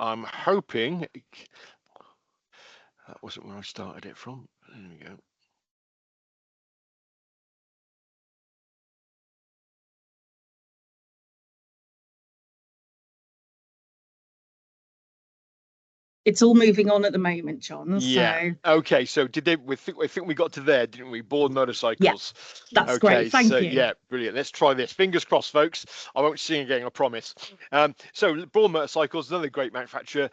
I'm hoping that wasn't where I started it from. There we go. It's all moving on at the moment, John. Yeah. So Okay. So did they? I think we got to there, didn't we? Board motorcycles. that's Okay. great. Thank So you. yeah, brilliant. Let's try this. Fingers crossed, folks. I won't sing again, I promise. So board motorcycles, another great manufacturer.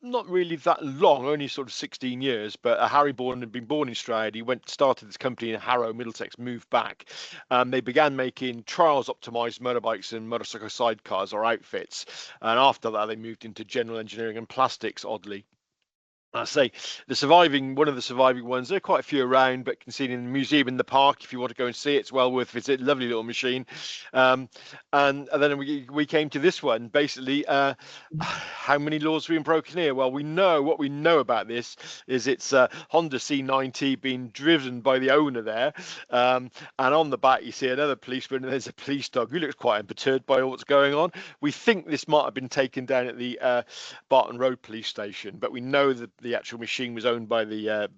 Not really that long, only sort of 16 years. But Harry Bourne had been born in Stroud. He started this company in Harrow, Middlesex, moved back. They began making trials optimized motorbikes and motorcycle sidecars or outfits, and after that they moved into general engineering and plastics. Oddly. I say one of the surviving ones. There are quite a few around, but can see it in the museum in the park. If you want to go and see it, it's well worth visit. Lovely little machine. And then we came to this one. Basically, how many laws have been broken here? Well, what we know about this is it's a Honda C90 being driven by the owner there, and on the back you see another policeman, and there's a police dog who looks quite unperturbed by what's going on. We think this might have been taken down at the Barton Road police station, but we know that the actual machine was owned by the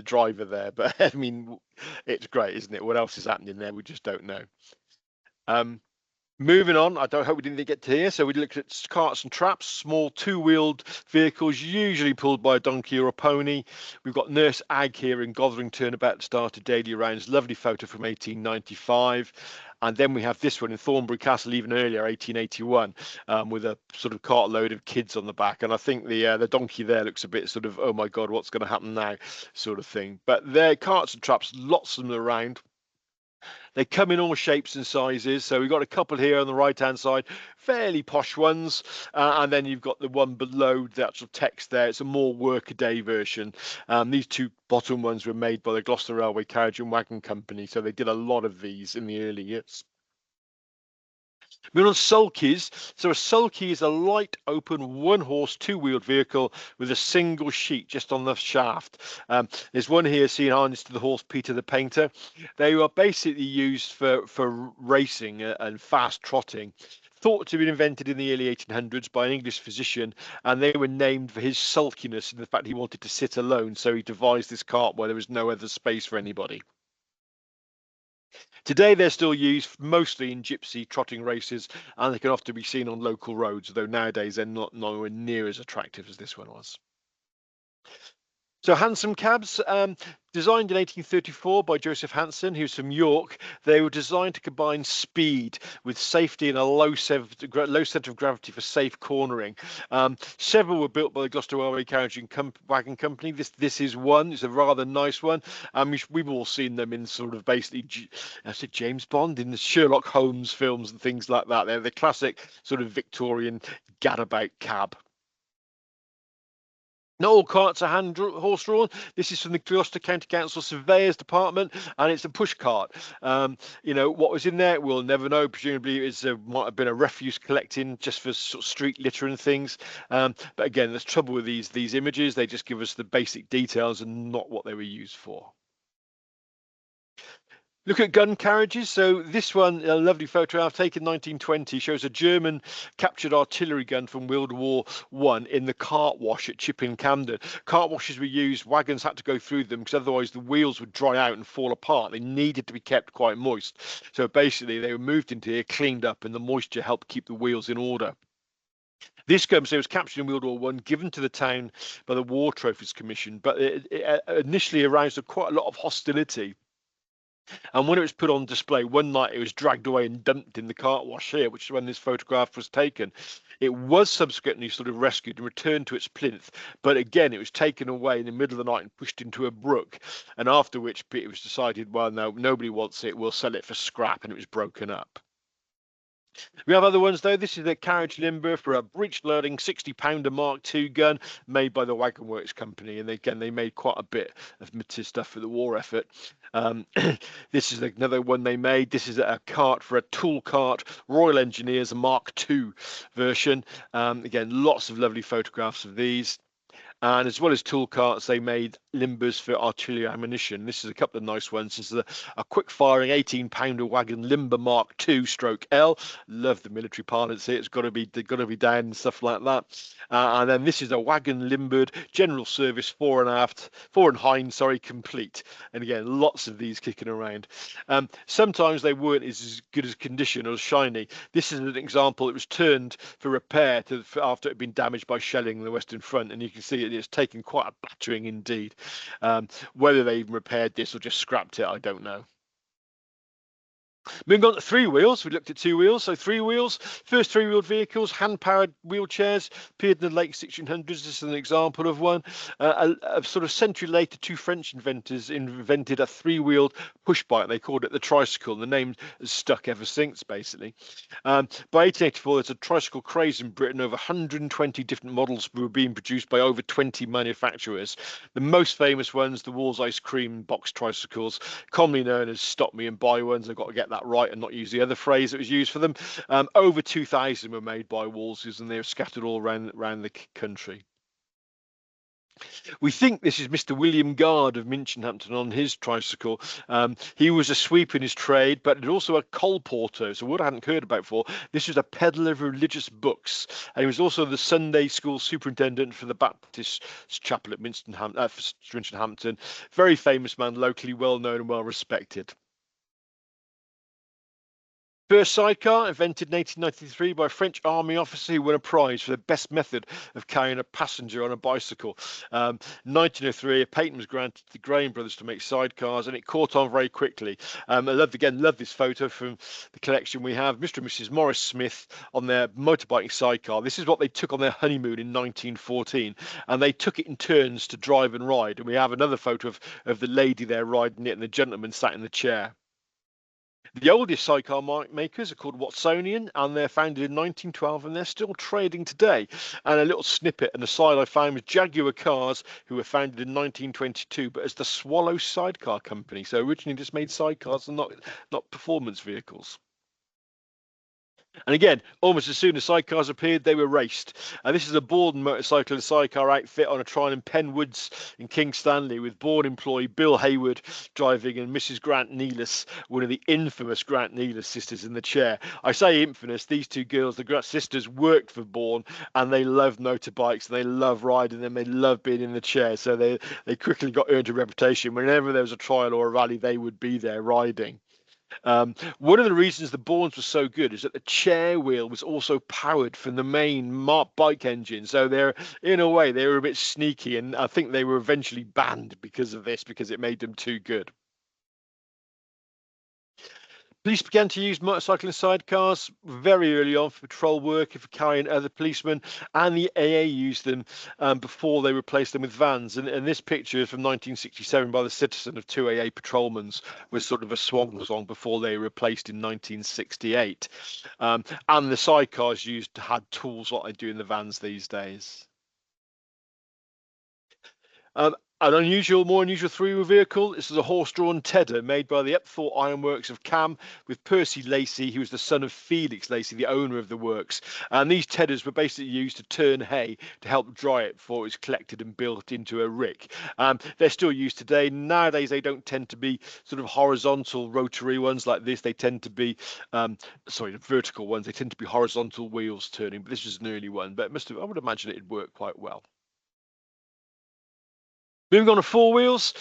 driver there. But I mean, it's great, isn't it? What else is happening there? We just don't know. Moving on, I don't hope we didn't get to here. So we looked at carts and traps, small two-wheeled vehicles, usually pulled by a donkey or a pony. We've got Nurse Ag here in Gotherington about to start a daily rounds. Lovely photo from 1895. And then we have this one in Thornbury Castle, even earlier, 1881, with a sort of cartload of kids on the back. And I think the donkey there looks a bit sort of, oh my God, what's going to happen now, sort of thing. But they're carts and traps, lots of them around. They come in all shapes and sizes. So we've got a couple here on the right-hand side, fairly posh ones. And then you've got the one below the actual text there. It's a more workaday version. These two bottom ones were made by the Gloucester Railway Carriage and Wagon Company. So they did a lot of these in the early years. Moving on, sulkies. So a sulky is a light, open, one-horse, two-wheeled vehicle with a single sheet just on the shaft. There's one here seen harnessed to the horse Peter the Painter. They were basically used for racing and fast trotting. Thought to have been invented in the early 1800s by an English physician, and they were named for his sulkiness and the fact he wanted to sit alone, so he devised this cart where there was no other space for anybody. Today, they're still used mostly in gypsy trotting races, and they can often be seen on local roads, though nowadays they're not nowhere near as attractive as this one was. So hansom cabs, designed in 1834 by Joseph Hanson, who's from York. They were designed to combine speed with safety and a low centre of gravity for safe cornering. Several were built by the Gloucester Railway Carriage and Wagon Company. This is one. It's a rather nice one. We've all seen them in sort of basically, I said James Bond, in the Sherlock Holmes films and things like that. They're the classic sort of Victorian gadabout cab. Not all carts are horse drawn. This is from the Gloucester County Council Surveyors Department, and it's a push cart. What was in there, we'll never know. Presumably, it might have been a refuse collecting just for sort of street litter and things. But again, there's trouble with these images. They just give us the basic details and not what they were used for. Look at gun carriages. So this one, a lovely photo I've taken 1920, shows a German captured artillery gun from World War I in the cart wash at Chipping Camden. Cart washes were used, wagons had to go through them because otherwise the wheels would dry out and fall apart. They needed to be kept quite moist. So basically they were moved into here, cleaned up, and the moisture helped keep the wheels in order. This gun was captured in World War I, given to the town by the War Trophies Commission, but it initially aroused quite a lot of hostility. And when it was put on display one night, it was dragged away and dumped in the cart wash here, which is when this photograph was taken. It was subsequently sort of rescued and returned to its plinth, but again, it was taken away in the middle of the night and pushed into a brook. And after which it was decided, well, no, nobody wants it. We'll sell it for scrap, and it was broken up. We have other ones though. This is a carriage limber for a breech loading 60-pounder Mark II gun made by the Wagon Works Company, and again they made quite a bit of stuff for the war effort. This is another one they made. This is a cart for a tool cart, Royal Engineers Mark II version. Again, lots of lovely photographs of these. And as well as tool carts, they made limbers for artillery ammunition. This is a couple of nice ones. This is a quick-firing 18-pounder wagon limber Mark II stroke L. Love the military parlance here. It's got to be down and stuff like that. And then this is a wagon limbered general service fore and hind, sorry, complete. And again, lots of these kicking around. Sometimes they weren't as good as condition or as shiny. This is an example. It was turned for repair after it had been damaged by shelling in the Western Front, and you can see it's taken quite a battering indeed. Whether they even repaired this or just scrapped it, I don't know. Moving on to three wheels, we looked at two wheels. So three wheels, first three-wheeled vehicles, hand-powered wheelchairs, appeared in the late 1600s. This is an example of one. A sort of century later, two French inventors invented a three-wheeled push bike. They called it the tricycle. The name has stuck ever since, basically. By 1884, there's a tricycle craze in Britain. Over 120 different models were being produced by over 20 manufacturers. The most famous ones, the Wall's Ice Cream box tricycles, commonly known as Stop Me and Buy Ones. I've got to get that right and not use the other phrase that was used for them. Over 2,000 were made by Wolseley's, and they're scattered all around the country. We think this is Mr. William Guard of Minchinhampton on his tricycle. He was a sweep in his trade, but also a colporteur. So what I hadn't heard about before, this was a peddler of religious books. And he was also the Sunday school superintendent for the Baptist chapel at Minchinhampton. Very famous man, locally well known and well respected. First sidecar, invented in 1893 by a French army officer who won a prize for the best method of carrying a passenger on a bicycle. 1903, a patent was granted to the Graham brothers to make sidecars, and it caught on very quickly. I love this photo from the collection we have. Mr. and Mrs. Morris Smith on their motorbiking sidecar. This is what they took on their honeymoon in 1914, and they took it in turns to drive and ride. And we have another photo of the lady there riding it and the gentleman sat in the chair. The oldest sidecar makers are called Watsonian, and they're founded in 1912, and they're still trading today. And a little snippet and aside I found was Jaguar Cars, who were founded in 1922, but as the Swallow Sidecar Company. So originally just made sidecars and not performance vehicles. And again, almost as soon as sidecars appeared, they were raced. This is a Borden motorcycle and sidecar outfit on a trial in Penwoods in King Stanley, with Bourne employee Bill Hayward driving and Mrs. Grant Nealis, one of the infamous Grant Nealis sisters, in the chair. I say infamous, these two girls, the Grant sisters, worked for Bourne, and they loved motorbikes, and they loved riding them, they loved being in the chair, so they quickly got earned a reputation. Whenever there was a trial or a rally, they would be there riding. One of the reasons the Bournes were so good is that the chair wheel was also powered from the main bike engine. So they're, in a way, they were a bit sneaky, and I think they were eventually banned because of this, because it made them too good. Police began to use motorcycling sidecars very early on for patrol work, for carrying other policemen, and the AA used them before they replaced them with vans. And this picture is from 1967 by the citizen of two AA patrolmen, was sort of a swan song before they were replaced in 1968. And the sidecars had tools like they do in the vans these days. An more unusual three-wheel vehicle. This is a horse-drawn tedder made by the Upthorpe Ironworks of Cam, with Percy Lacey, who was the son of Felix Lacey, the owner of the works. And these tedders were basically used to turn hay to help dry it before it was collected and built into a rick. They're still used today. Nowadays, they don't tend to be sort of horizontal rotary ones like this. They tend to be, vertical ones. They tend to be horizontal wheels turning. But this was an early one. But I would imagine it'd work quite well. Moving on to four wheels,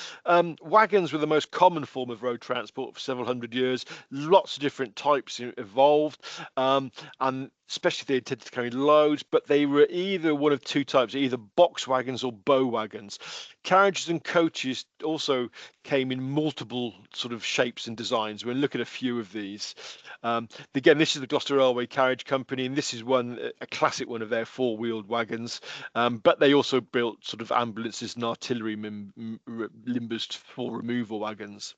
wagons were the most common form of road transport for several hundred years. Lots of different types evolved, and especially they tended to carry loads, but they were either one of two types, either box wagons or bow wagons. Carriages and coaches also came in multiple sort of shapes and designs. We'll look at a few of these. Again, this is the Gloucester Railway Carriage Company, and this is a classic one of their four-wheeled wagons. But they also built sort of ambulances and artillery limbers for removal wagons.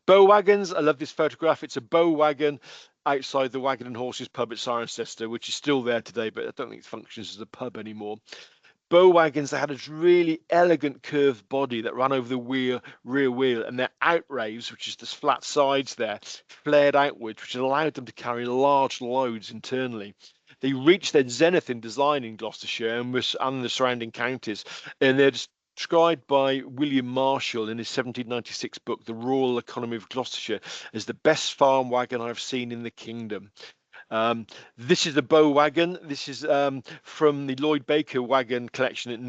Bow wagons, I love this photograph. It's a bow wagon outside the Wagon and Horses pub at Cirencester, which is still there today, but I don't think it functions as a pub anymore. Bow wagons, they had a really elegant curved body that ran over the rear wheel, and their outraves, which is the flat sides there, flared outwards, which allowed them to carry large loads internally. They reached their zenith in design in Gloucestershire and the surrounding counties, and they're described by William Marshall in his 1796 book, The Rural Economy of Gloucestershire, as the best farm wagon I've seen in the kingdom. Um, this is the Bow Wagon. This is from the Lloyd Baker Wagon collection at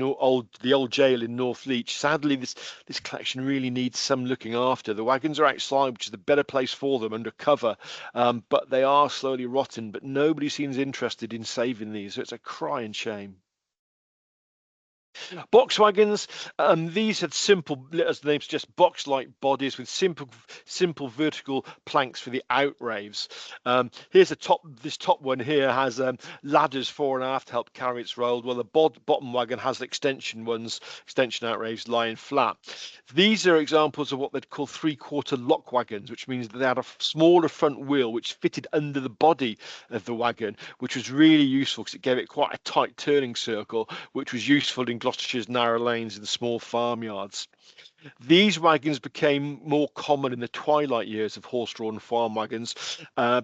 the old jail in North Leach. Sadly, this collection really needs some looking after. The wagons are outside, which is the better place for them under cover, but they are slowly rotting. But nobody seems interested in saving these, so it's a crying shame. Box wagons, these had simple, as the name suggests, box-like bodies with simple vertical planks for the outraves. Here's this top one here has ladders fore and aft to help carry its load, while the bottom wagon has extension outraves lying flat. These are examples of what they'd call three-quarter lock wagons, which means that they had a smaller front wheel which fitted under the body of the wagon, which was really useful because it gave it quite a tight turning circle, which was useful in Gloucestershire's narrow lanes and small farmyards. These wagons became more common in the twilight years of horse-drawn farm wagons,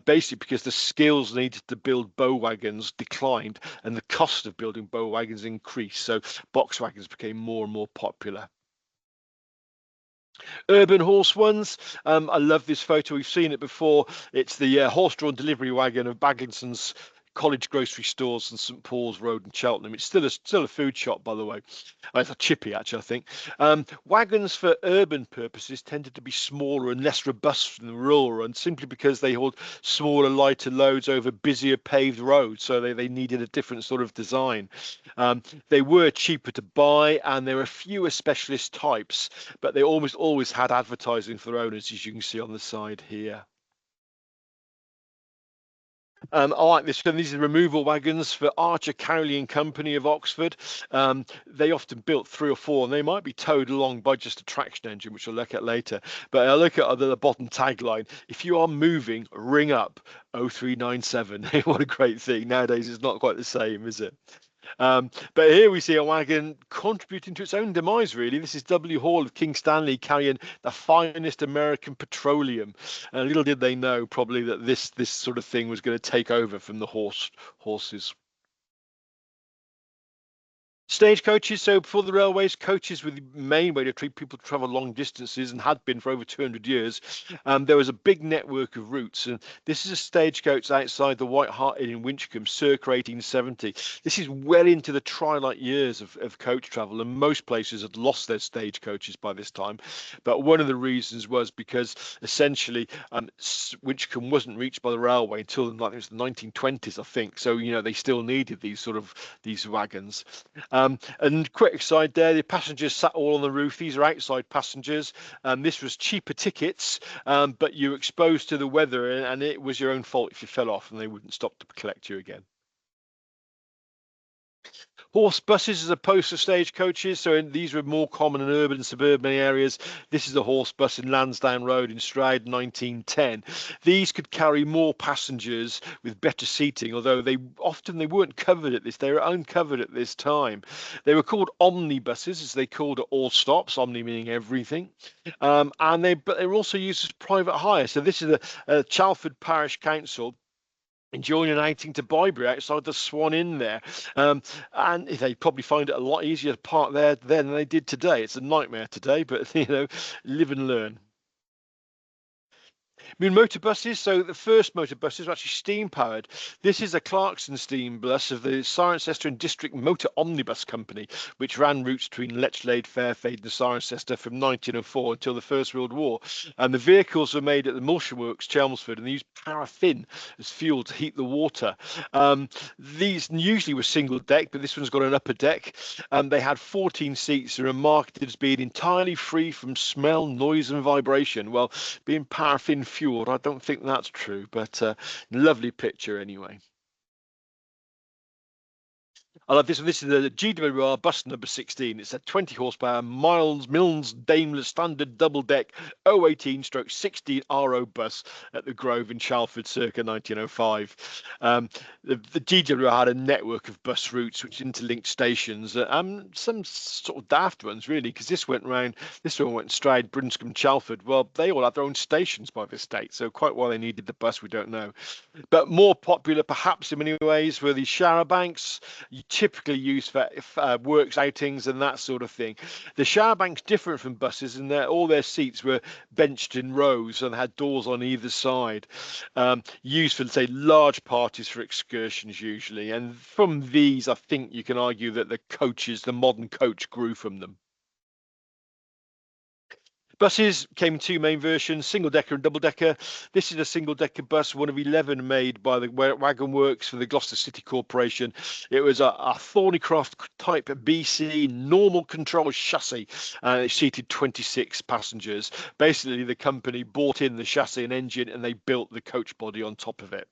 basically because the skills needed to build bow wagons declined and the cost of building bow wagons increased. So box wagons became more and more popular. Urban horse ones. I love this photo. We've seen it before. It's the horse-drawn delivery wagon of Bagginson's College grocery stores and St Paul's Road in Cheltenham. It's still a food shop, by the way. It's a chippy, actually, I think. Wagons for urban purposes tended to be smaller and less robust than the rural run, simply because they hold smaller, lighter loads over busier paved roads. So they needed a different sort of design. They were cheaper to buy, and there were fewer specialist types, but they almost always had advertising for their owners, as you can see on the side here. I like this one. These are removal wagons for Archer Cowley and Company of Oxford. They often built 3 or 4, and they might be towed along by just a traction engine, which we'll look at later. But I look at the bottom tagline: if you are moving, ring up 0397. What a great thing. Nowadays, it's not quite the same, is it? But here we see a wagon contributing to its own demise, really. This is W. Hall of King Stanley carrying the finest American petroleum. And little did they know, probably, that this sort of thing was going to take over from the horses. Stagecoaches. So before the railways, coaches were the main way to treat people to travel long distances, and had been for over 200 years. There was a big network of routes, and this is a stagecoach outside the White Hart Inn in Winchcombe, circa 1870. This is well into the twilight years of coach travel, and most places had lost their stagecoaches by this time. But one of the reasons was because essentially Winchcombe wasn't reached by the railway until it was the 1920s, I think. So they still needed these wagons. And quick aside there, the passengers sat all on the roof. These are outside passengers. This was cheaper tickets, but you were exposed to the weather, and it was your own fault if you fell off, and they wouldn't stop to collect you again. Horse buses as opposed to stagecoaches. So these were more common in urban and suburban areas. This is a horse bus in Lansdowne Road in Stroud, 1910. These could carry more passengers with better seating, although they weren't covered at this. They were uncovered at this time. They were called omnibuses, as they called at all stops, omni meaning everything. And they were also used as private hire. So this is a Chalford Parish Council enjoying an outing to Bybury outside the Swan Inn there. And they probably find it a lot easier to park there than they did today. It's a nightmare today, but live and learn. Motor buses. So the first motor buses were actually steam powered. This is a Clarkson steam bus of the Cirencester and District Motor Omnibus Company, which ran routes between Lechlade, Fairfade, and Cirencester from 1904 until the First World War. And the vehicles were made at the Emulsion Works, Chelmsford, and they used paraffin as fuel to heat the water. These usually were single deck, but this one's got an upper deck. They had 14 seats and were marketed as being entirely free from smell, noise, and vibration. Well, being paraffin fueled, I don't think that's true, but lovely picture anyway. I love this one. This is the GWR bus number 16. It's a 20 horsepower Mills Daimler standard double deck 018/16 RO bus at the Grove in Chalford circa 1905. The GWR had a network of bus routes which interlinked stations, some sort of daft ones really, because this one went Stride, Brinscombe, Chalford. Well, they all had their own stations by this date, so quite why they needed the bus, we don't know. But more popular, perhaps in many ways, were the shower banks, typically used for works outings and that sort of thing. The shower bank's different from buses in that all their seats were benched in rows and had doors on either side, used for, say, large parties for excursions usually. And from these, I think you can argue that the modern coach grew from them. Buses came in two main versions, single decker and double decker. This is a single decker bus, one of 11 made by the Wagon Works for the Gloucester City Corporation. It was a Thornycroft type BC normal control chassis, and it seated 26 passengers. Basically, the company bought in the chassis and engine, and they built the coach body on top of it.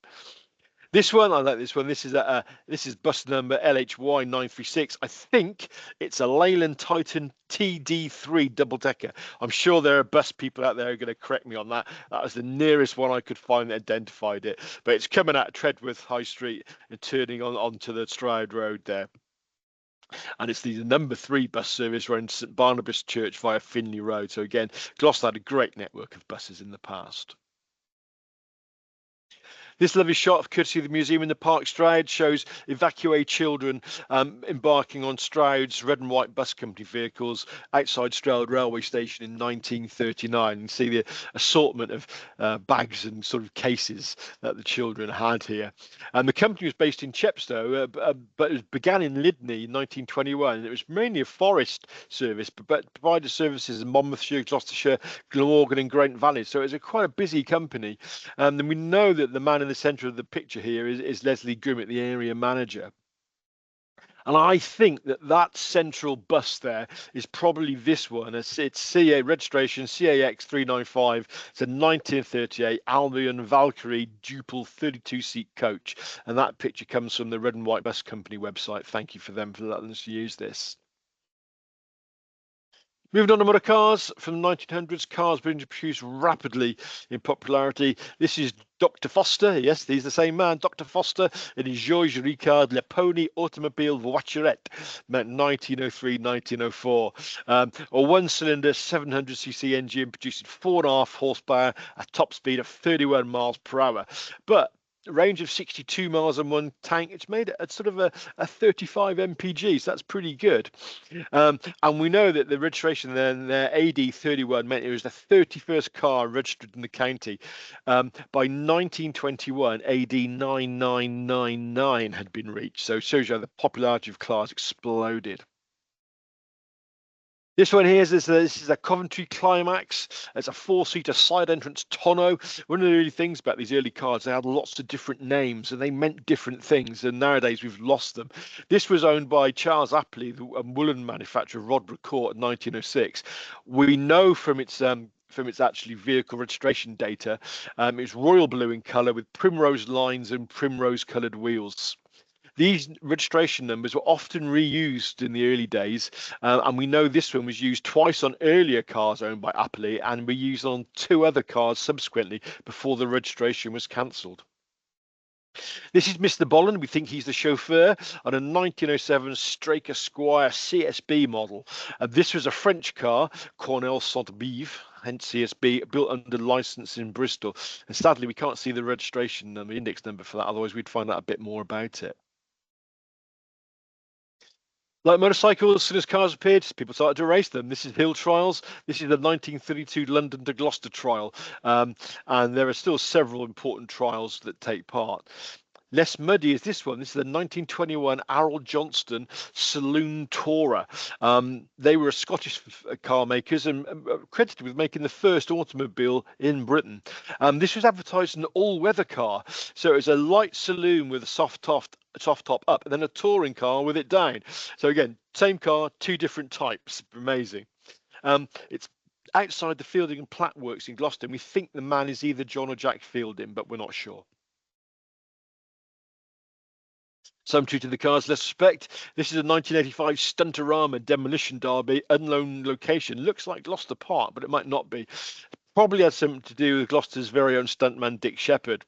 This one, I like this one. This is bus number LHY 936. I think it's a Leyland Titan TD3 double decker. I'm sure there are bus people out there who are going to correct me on that. That was the nearest one I could find that identified it. But it's coming out of Treadworth High Street and turning onto the Stride Road there. And it's the number 3 bus service around St Barnabas Church via Finley Road. So again, Gloucester had a great network of buses in the past. This lovely shot, courtesy of the museum in the Park Stride, shows evacuee children embarking on Stride's red and white bus company vehicles outside Stroud railway station in 1939. You see the assortment of bags and sort of cases that the children had here. And the company was based in Chepstow, but it began in Lydney in 1921. And it was mainly a forest service, but provided services in Monmouthshire, Gloucestershire, Glamorgan and Grant Valley. So it was quite a busy company. And we know that the man in the centre of the picture here is Leslie Grimmett, the area manager. And I think that central bus there is probably this one. It's CA registration CAX 395. It's a 1938 Albion Valkyrie Duple 32-seat coach. And that picture comes from the Red and White Bus Company website. Thank you for them for letting us use this. Moving on to motor cars, from the 1900s, cars being introduced rapidly in popularity. This is Dr. Foster. Yes, he's the same man, Dr. Foster, in his Georges Ricard Leponi Automobile Voiturette, 1903-1904. A one-cylinder 700cc engine producing 4.5 horsepower at top speed of 31 miles per hour. But a range of 62 miles on one tank. It's made a sort of a 35 mpg, so that's pretty good. And we know that the registration then AD31 meant it was the 31st car registered in the county. By 1921, AD 9999 had been reached, so it shows you how the popularity of cars exploded. This one here this is a Coventry Climax. It's a 4-seater side entrance tonneau. One of the early things about these early cars, they had lots of different names and they meant different things. And nowadays we've lost them. This was owned by Charles Apley, the woolen manufacturer, Rodbrook Court, in 1906. We know from its actually vehicle registration data, it's royal blue in colour with primrose lines and primrose coloured wheels. These registration numbers were often reused in the early days, and we know this one was used twice on earlier cars owned by Appley and were used on 2 other cars subsequently before the registration was cancelled. This is Mr. Bolland. We think he's the chauffeur on a 1907 Straker Squire CSB model. This was a French car, Cornell Saint-Beuve, hence CSB, built under license in Bristol. And sadly, we can't see the registration number, index number for that. Otherwise, we'd find out a bit more about it. Like motorcycles, as soon as cars appeared, people started to race them. This is Hill Trials. This is the 1932 London to Gloucester trial. And there are still several important trials that take part. Less muddy is this one. This is the 1921 Arrol Johnston Saloon Tourer. They were Scottish car makers and credited with making the first automobile in Britain. This was advertised as an all-weather car. So it was a light saloon with a soft top up and then a touring car with it down. So again, same car, 2 different types. Amazing. It's outside the Fielding and Platt Works in Gloucester. We think the man is either John or Jack Fielding, but we're not sure. Some treated the cars less respect. This is a 1985 Stuntorama demolition derby, unknown location. Looks like Gloucester Park, but it might not be. Probably has something to do with Gloucester's very own stuntman Dick Shepherd.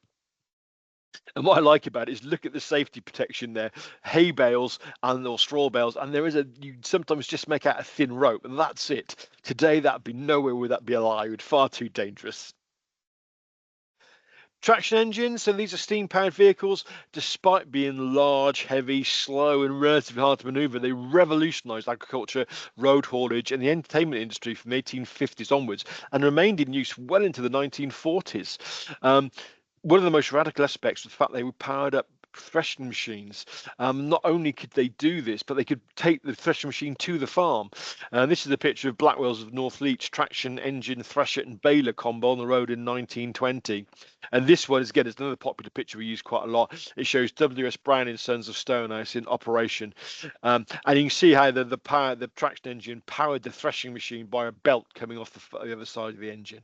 And what I like about it is look at the safety protection there, hay bales or straw bales, and you sometimes just make out a thin rope, and that's it. Today that'd be nowhere would that be allowed, far too dangerous. Traction engines, so these are steam-powered vehicles. Despite being large, heavy, slow, and relatively hard to maneuver, they revolutionised agriculture, road haulage, and the entertainment industry from the 1850s onwards, and remained in use well into the 1940s. One of the most radical aspects was the fact they were powered up threshing machines. Not only could they do this, but they could take the threshing machine to the farm. This is a picture of Blackwell's of North Leach traction engine thresher and baler combo on the road in 1920. And this one is, again, it's another popular picture we use quite a lot. It shows W.S. Brown and Sons of Stonehouse in operation. And you can see how the traction engine powered the threshing machine by a belt coming off the other side of the engine.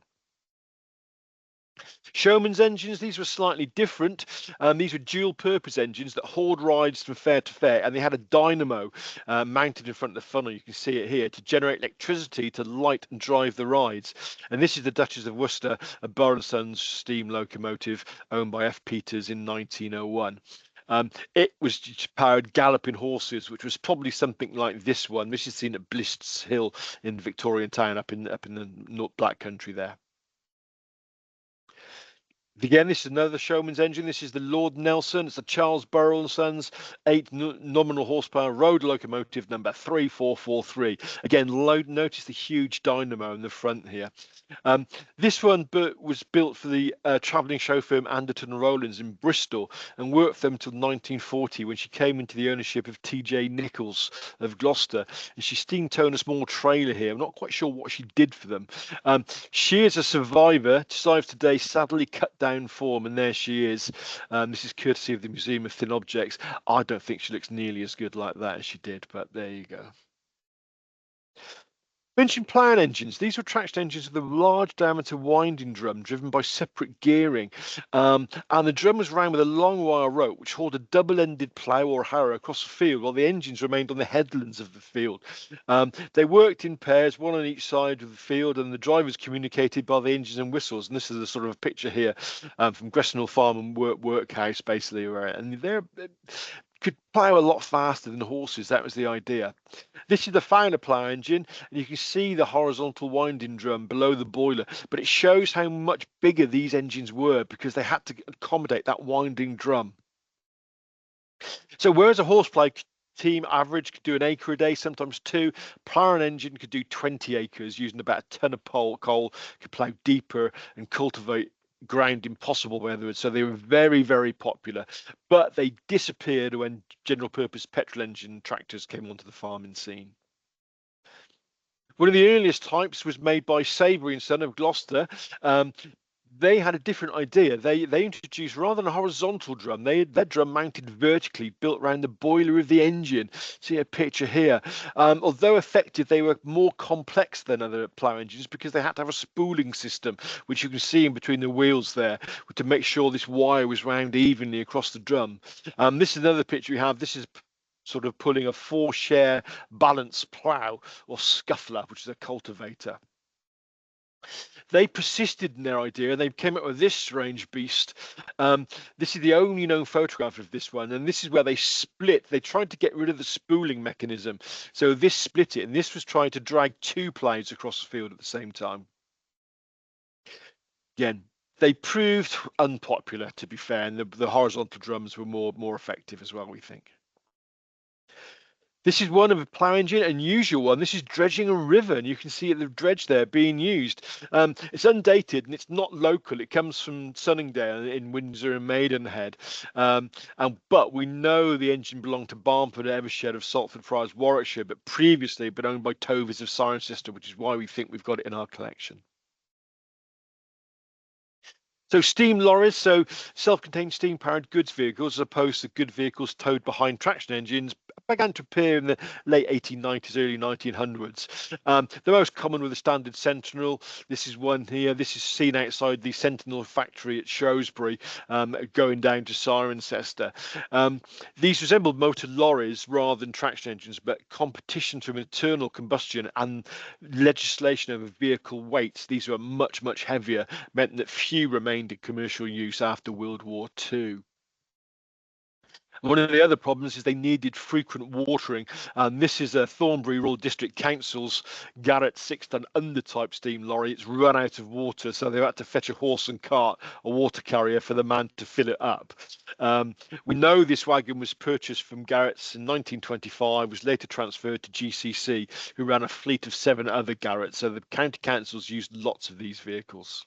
Showman's engines, these were slightly different. These were dual purpose engines that hauled rides from fair to fair, and they had a dynamo mounted in front of the funnel. You can see it here to generate electricity to light and drive the rides. And this is the Duchess of Worcester, a Burr & Sons steam locomotive owned by F. Peters in 1901. It was powered galloping horses, which was probably something like this one. This is seen at Bliss Hill in Victorian Town, up in the North Black Country there. Again, this is another Showman's engine. This is the Lord Nelson. It's a Charles Burrell & Sons 8 nominal horsepower road locomotive number 3443. Again, notice the huge dynamo in the front here. This one was built for the travelling show firm Anderton and Rowlands in Bristol and worked for them until 1940 when she came into the ownership of T.J. Nichols of Gloucester. And she steam towed a small trailer here. I'm not quite sure what she did for them. She is a survivor, survives today, sadly cut down form, and there she is. This is courtesy of the Museum of Thin Objects. I don't think she looks nearly as good like that as she did, but there you go. Mentioned ploughing engines. These were traction engines with a large diameter winding drum driven by separate gearing. And the drum was round with a long wire rope which hauled a double-ended plough or harrow across the field while the engines remained on the headlands of the field. They worked in pairs, one on each side of the field, and the drivers communicated by the engines and whistles. And this is a sort of a picture here from Gressenhall Farm and Workhouse, basically. And they could plough a lot faster than horses. That was the idea. This is the Fowler plough engine, and you can see the horizontal winding drum below the boiler, but it shows how much bigger these engines were because they had to accommodate that winding drum. So whereas a horse-plough team average could do an acre a day, sometimes 2, ploughing engine could do 20 acres using about a ton of coal, could plough deeper and cultivate ground impossible weather. So they were very, very popular, but they disappeared when general purpose petrol engine tractors came onto the farming scene. One of the earliest types was made by Savery & Son of Gloucester. They had a different idea. They introduced, rather than a horizontal drum, their drum mounted vertically, built around the boiler of the engine. See a picture here. Although effective, they were more complex than other plough engines because they had to have a spooling system, which you can see in between the wheels there, to make sure this wire was wound evenly across the drum. This is another picture we have. This is sort of pulling a 4-share balance plough or scuffler, which is a cultivator. They persisted in their idea. They came up with this strange beast. This is the only known photograph of this one, and this is where they split. They tried to get rid of the spooling mechanism, so this split it, and this was trying to drag 2 ploughs across the field at the same time. Again, they proved unpopular, to be fair, and the horizontal drums were more effective as well, we think. This is one of a plough engine, unusual one. This is dredging a river, and you can see the dredge there being used. It's undated and it's not local. It comes from Sunningdale in Windsor and Maidenhead. But we know the engine belonged to Barnford Evershed of Salford Friars, Warwickshire, but previously had been owned by Tovers of Cirencester, which is why we think we've got it in our collection. So steam lorries, so self-contained steam-powered goods vehicles, as opposed to good vehicles towed behind traction engines, began to appear in the late 1890s, early 1900s. The most common were the standard Sentinel. This is one here. This is seen outside the Sentinel factory at Shrewsbury, going down to Cirencester. These resembled motor lorries rather than traction engines, but competition from internal combustion and legislation over vehicle weights, these were much, much heavier, meant that few remained in commercial use after World War II. One of the other problems is they needed frequent watering. And this is a Thornbury Rural District Council's Garrett 6-ton undertype steam lorry. It's run out of water, so they had to fetch a horse and cart, a water carrier, for the man to fill it up. We know this wagon was purchased from Garrett's in 1925, was later transferred to GCC, who ran a fleet of 7 other Garretts. So the county councils used lots of these vehicles.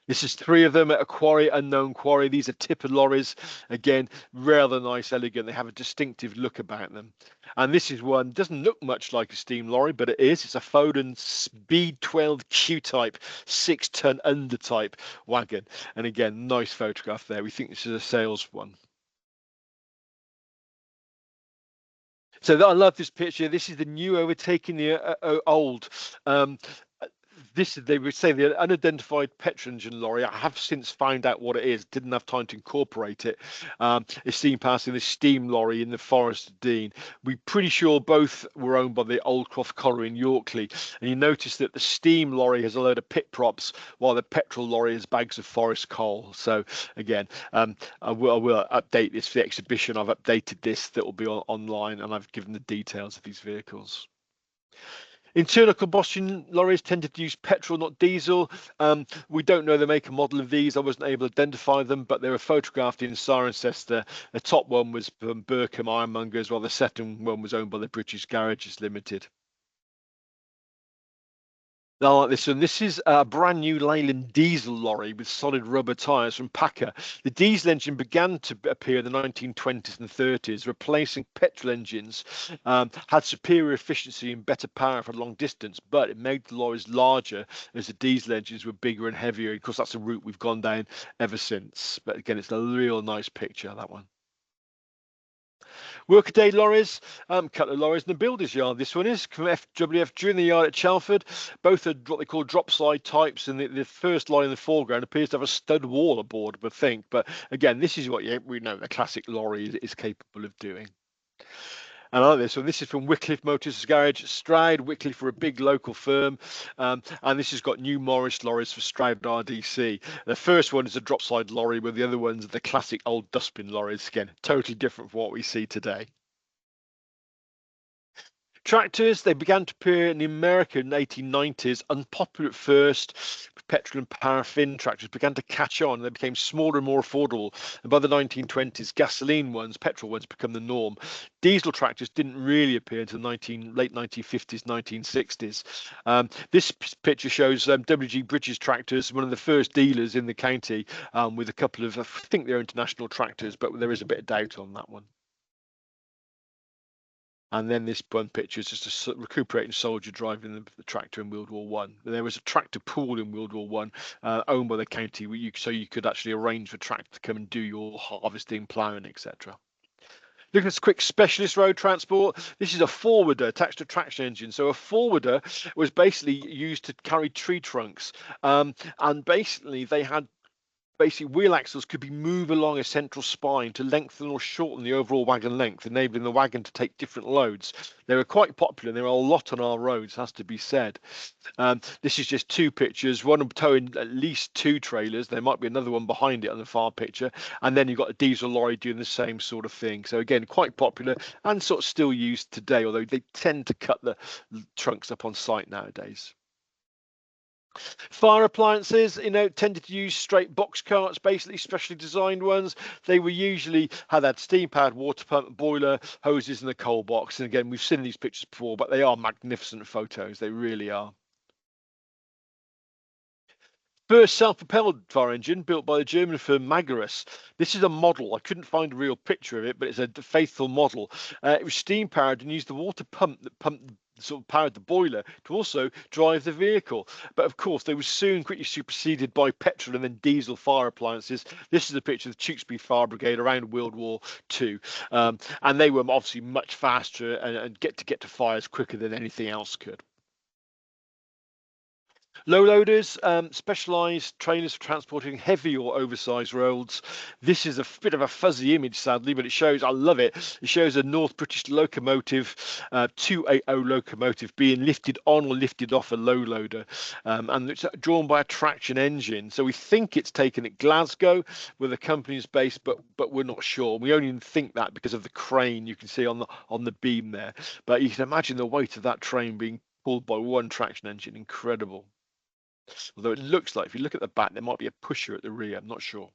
This is 3 of them at a quarry, unknown quarry. These are tipper lorries. Again, rather nice, elegant. They have a distinctive look about them. And this is one, doesn't look much like a steam lorry, but it is. It's a Foden Speed 12 Q-type 6-ton undertype wagon. And again, nice photograph there. We think this is a sales one. So I love this picture. This is the new overtaking the old. They would say the unidentified petrol engine lorry. I have since found out what it is. Didn't have time to incorporate it. It's seen passing this steam lorry in the Forest of Dean. We're pretty sure both were owned by the Oldcroft Colliery in Yorkley. And you notice that the steam lorry has a load of pit props, while the petrol lorry has bags of forest coal. So again, I will update this for the exhibition. I've updated this. That will be online, and I've given the details of these vehicles. Internal combustion lorries tended to use petrol, not diesel. We don't know the make and model of these. I wasn't able to identify them, but they were photographed in Cirencester. The top one was from Burkham Ironmongers, while the second one was owned by the British Garages Limited. I like this one. This is a brand new Leyland diesel lorry with solid rubber tyres from Packer. The diesel engine began to appear in the 1920s and 30s, replacing petrol engines. Had superior efficiency and better power for long distance, but it made the lorries larger as the diesel engines were bigger and heavier. Of course, that's a route we've gone down ever since. But again, it's a real nice picture, that one. Workaday lorries, couple of lorries in the builder's yard. This one is from FWF during the yard at Chelford. Both are what they call drop slide types, and the first line in the foreground appears to have a stud wall aboard, I think. But again, this is what we know the classic lorry is capable of doing. And I like this one. This is from Wycliffe Motors Garage, Stroud. Wycliffe are a big local firm, and this has got new Morris lorries for Stroud RDC. The first one is a drop side lorry, where the other ones are the classic old dustbin lorries. Again, totally different from what we see today. Tractors, they began to appear in America in the 1890s. Unpopular at first, petrol and paraffin tractors began to catch on. They became smaller and more affordable. And by the 1920s, gasoline ones, petrol ones, become the norm. Diesel tractors didn't really appear until late 1950s, 1960s. This picture shows WG Bridges Tractors, one of the first dealers in the county, with a couple of, I think they're international tractors, but there is a bit of doubt on that one. And then this one picture is just a recuperating soldier driving the tractor in World War One. There was a tractor pool in World War One, owned by the county, so you could actually arrange for tractor to come and do your harvesting, ploughing, etc. Looking at quick specialist road transport, this is a forwarder attached to a traction engine. So a forwarder was basically used to carry tree trunks, and basically they had wheel axles could be moved along a central spine to lengthen or shorten the overall wagon length, enabling the wagon to take different loads. They were quite popular. There are a lot on our roads, has to be said. This is just 2 pictures, one towing at least 2 trailers. There might be another one behind it on the far picture. And then you've got a diesel lorry doing the same sort of thing. So again, quite popular and sort of still used today, although they tend to cut the trunks up on site nowadays. Fire appliances, tended to use straight box carts, basically specially designed ones. They were usually had steam-powered water pump, boiler, hoses, and a coal box. And again, we've seen these pictures before, but they are magnificent photos. They really are. First self-propelled fire engine built by the German firm Magarus. This is a model. I couldn't find a real picture of it, but it's a faithful model. It was steam-powered and used the water pump that pumped sort of powered the boiler to also drive the vehicle. But of course, they were soon quickly superseded by petrol and then diesel fire appliances. This is a picture of the Tewkesbury Fire Brigade around World War II, and they were obviously much faster and get to fires quicker than anything else could. Low loaders, specialised trailers for transporting heavy or oversized roads. This is a bit of a fuzzy image, sadly, but it shows, I love it. It shows a North British locomotive, 280 locomotive being lifted on or lifted off a low loader. And it's drawn by a traction engine. So we think it's taken at Glasgow, where the company is based, but we're not sure. We only think that because of the crane you can see on the beam there. But you can imagine the weight of that train being pulled by one traction engine. Incredible. Although it looks like, if you look at the back, there might be a pusher at the rear. I'm not sure.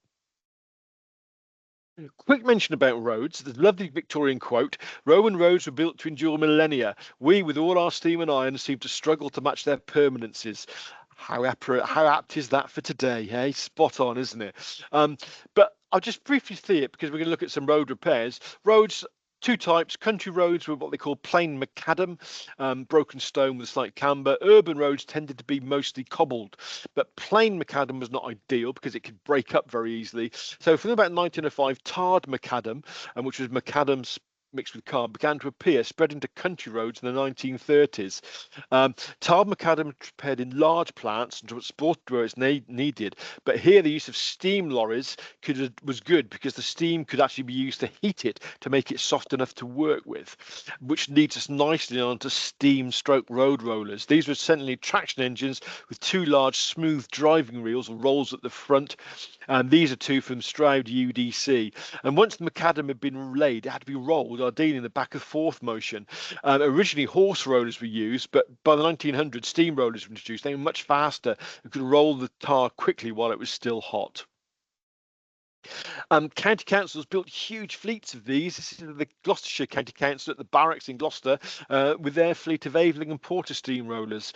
Quick mention about roads. The lovely Victorian quote: Roman roads were built to endure millennia. We, with all our steam and iron, seem to struggle to match their permanences. How apt is that for today? Hey, spot on, isn't it? But I'll just briefly see it because we're going to look at some road repairs. Roads, two types: country roads with what they call plain macadam, broken stone with slight camber. Urban roads tended to be mostly cobbled, but plain macadam was not ideal because it could break up very easily. So from about 1905, tarred macadam, which was macadam mixed with carb, began to appear, spread into country roads in the 1930s. Tarred macadam prepared in large plants and transported where it's needed, but here the use of steam lorries was good because the steam could actually be used to heat it to make it soft enough to work with, which leads us nicely onto steam stroke road rollers. These were essentially traction engines with two large smooth driving wheels or rolls at the front, and these are two from Stroud UDC. And once the macadam had been laid, it had to be rolled, ideally in the back and forth motion. Originally horse rollers were used, but by the 1900s steam rollers were introduced. They were much faster and could roll the tar quickly while it was still hot. County councils built huge fleets of these. This is the Gloucestershire County Council at the barracks in Gloucester with their fleet of Aveling and Porter steamrollers.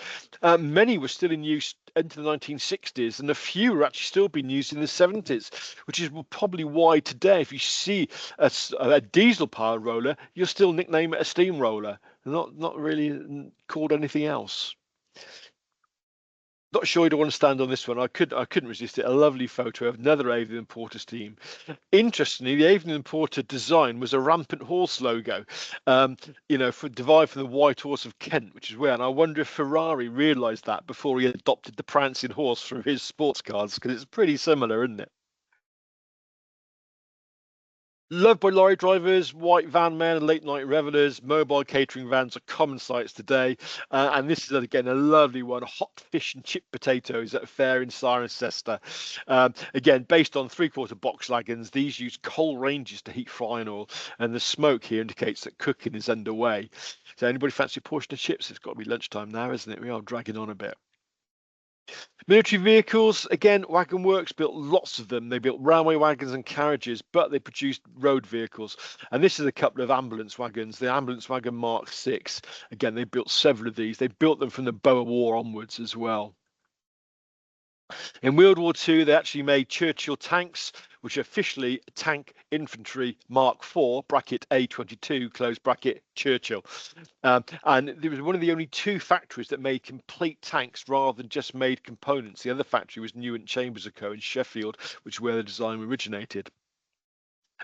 Many were still in use into the 1960s, and a few were actually still being used in the 70s, which is probably why today, if you see a diesel-powered roller, you'll still nickname it a steamroller, not really called anything else. Not sure you'd want to stand on this one. I couldn't resist it. A lovely photo of another Aveling and Porter steam. Interestingly, the Aveling and Porter design was a rampant horse logo, derived from the White Horse of Kent, which is where. And I wonder if Ferrari realised that before he adopted the prancing horse from his sports cars, because it's pretty similar, isn't it? Loved by lorry drivers, white van men, and late night revelers. Mobile catering vans are common sights today. And this is, again, a lovely one: hot fish and chip potatoes at a fair in Cirencester. Again, based on 3/4 box wagons, these use coal ranges to heat frying oil, and the smoke here indicates that cooking is underway. So, anybody fancy a portion of chips? It's got to be lunchtime now, isn't it? We are dragging on a bit. Military vehicles, again, Wagon Works built lots of them. They built railway wagons and carriages, but they produced road vehicles. And this is a couple of ambulance wagons, the Ambulance Wagon Mark 6. Again, they built several of these. They built them from the Boer War onwards as well. In World War II, they actually made Churchill tanks, which are officially Tank Infantry Mark IV, bracket A22, close bracket Churchill. And there was one of the only two factories that made complete tanks rather than just made components. The other factory was Newent Chambers & Co in Sheffield, which is where the design originated.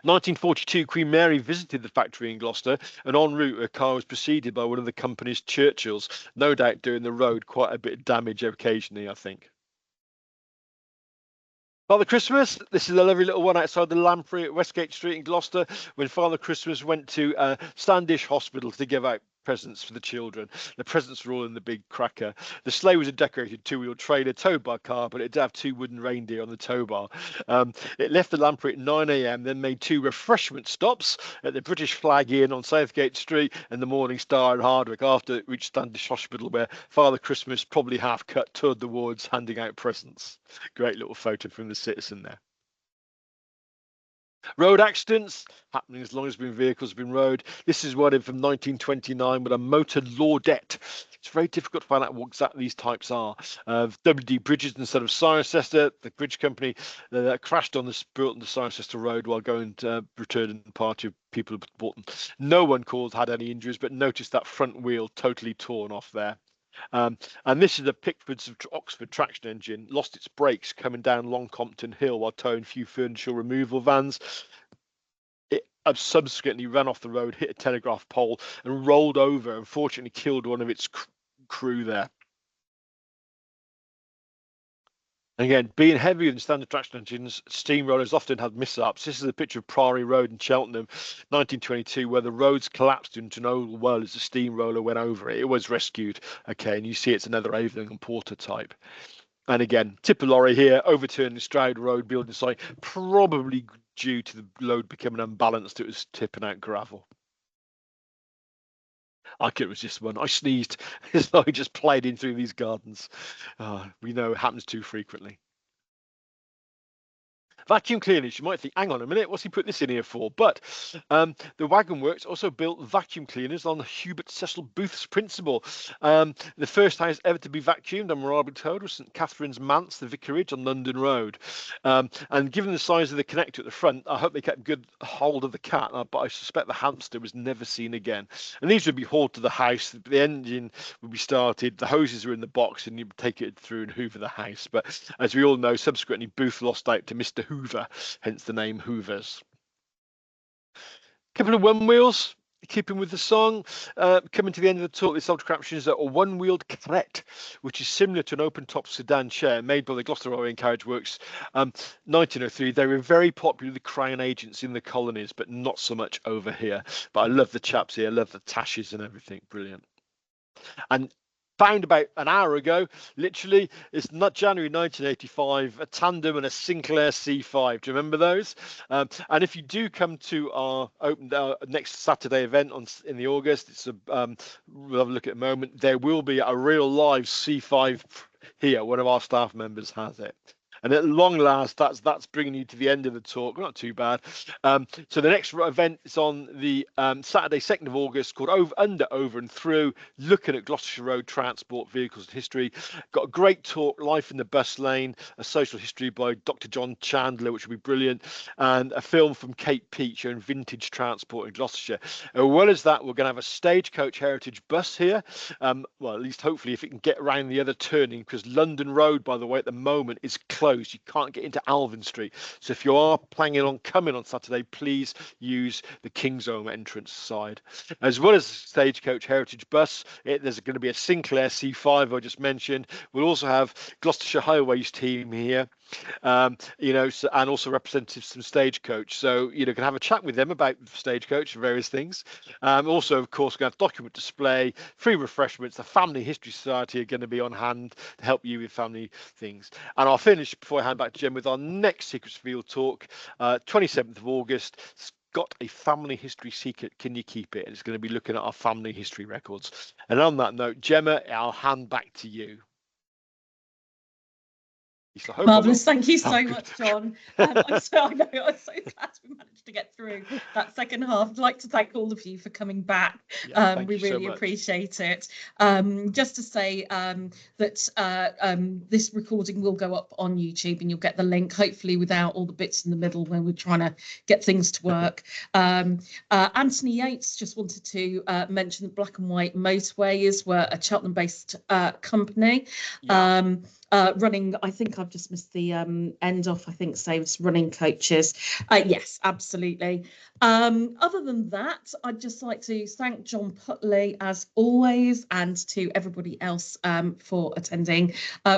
1942, Queen Mary visited the factory in Gloucester, and en route, her car was preceded by one of the company's Churchills, no doubt doing the road quite a bit of damage occasionally, I think. Father Christmas, this is a lovely little one outside the Lamprey at Westgate Street in Gloucester, when Father Christmas went to Standish Hospital to give out presents for the children. The presents were all in the big cracker. The sleigh was a decorated two-wheel trailer towed by a car, but it did have two wooden reindeer on the tow bar. It left the Lamprey at 9 a.m, then made two refreshment stops at the British Flag Inn on Southgate Street and the Morning Star in Hardwick after it reached Standish Hospital, where Father Christmas, probably half cut, toured the wards handing out presents. Great little photo from the citizen there. Road accidents happening as long as vehicles have been rode. This is one from 1929 with a motor Laudette It's very difficult to find out what exactly these types are. WD Bridges instead of Cirencester, the bridge company that crashed on the Cirencester Road while going to returning the party of people who bought them. No one had any injuries, but notice that front wheel totally torn off there. And this is a Pickford's Oxford traction engine, lost its brakes coming down Long Compton Hill while towing a few furniture removal vans. It subsequently ran off the road, hit a telegraph pole, and rolled over, and unfortunately killed one of its crew there. Again, being heavier than standard traction engines, steamrollers often had mishaps. This is a picture of Priory Road in Cheltenham, 1922, where the roads collapsed into an old well as the steamroller went over it. It was rescued. Okay, and you see it's another Aveling and Porter type. And again, tipper lorry here, overturning Stroud Road building site, probably due to the load becoming unbalanced. It was tipping out gravel. I couldn't resist one. I sneezed as though I just played in through these gardens. We know it happens too frequently. Vacuum cleaners, you might think, hang on a minute, what's he put this in here for? But the Wagon Works also built vacuum cleaners on Hubert Cecil Booth's principle. The first house ever to be vacuumed, I'm reliably told, was St Catherine's Manse, the vicarage on London Road. And given the size of the connector at the front, I hope they kept good hold of the cat, but I suspect the hamster was never seen again. And these would be hauled to the house, the engine would be started, the hoses were in the box, and you would take it through and hoover the house. But as we all know, subsequently Booth lost out to Mr Hoover, hence the name Hoovers. Couple of one wheels, keeping with the song. Coming to the end of the talk, this ultra caption is a one-wheeled carrette, which is similar to an open-top sedan chair made by the Gloucestershire Carriage Works. 1903, they were very popular with the Crown agents in the colonies, but not so much over here. But I love the chaps here, I love the tashes and everything, brilliant. And found about an hour ago, literally, it's not January 1985, a tandem and a Sinclair C5. Do you remember those? And if you do come to our open next Saturday event in the August, it's we'll have a look at a moment. There will be a real live C5 here. One of our staff members has it. And at long last, that's bringing you to the end of the talk. Not too bad. So the next event is on the Saturday, 2nd of August, called Under, Over and Through, looking at Gloucestershire Road transport, vehicles and history. Got a great talk, Life in the Bus Lane, a social history by Dr. John Chandler, which will be brilliant, and a film from Kate Peach showing vintage transport in Gloucestershire. As well as that, we're going to have a Stagecoach Heritage bus here. Well, at least hopefully if it can get around the other turning, because London Road, by the way, at the moment is closed. You can't get into Alvin Street. So if you are planning on coming on Saturday, please use the Kingsholm entrance side. As well as the Stagecoach Heritage bus, there's going to be a Sinclair C5 I just mentioned. We'll also have Gloucestershire Highways team here. And also representatives from Stagecoach, so can have a chat with them about Stagecoach and various things. Also, of course, going to have document display, free refreshments. The Family History Society are going to be on hand to help you with family things. And I'll finish before I hand back to Jem with our next Secrets Field talk, 27th of August. It's got a family history secret. Can you keep it? And it's going to be looking at our family history records. And on that note, Gemma, I'll hand back to you. Marvellous. Thank you so much, John. I'm so glad we managed to get through that second half. I'd like to thank all of you for coming back. We really appreciate it. Just to say that this recording will go up on YouTube and you'll get the link, hopefully without all the bits in the middle when we're trying to get things to work. Anthony Yates just wanted to mention that Black and White Motorways were a Cheltenham-based company. Yeah. Running, I think I've just missed the end off, I think saves running coaches. Yes, absolutely. Other than that, I'd just like to thank John Putley as always, and to everybody else for attending.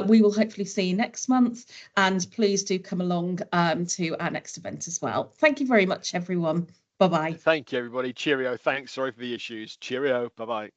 We will hopefully see you next month, and please do come along to our next event as well. Thank you very much, everyone. Bye-bye. Thank you, everybody. Cheerio. Thanks. Sorry for the issues. Cheerio. Bye-bye.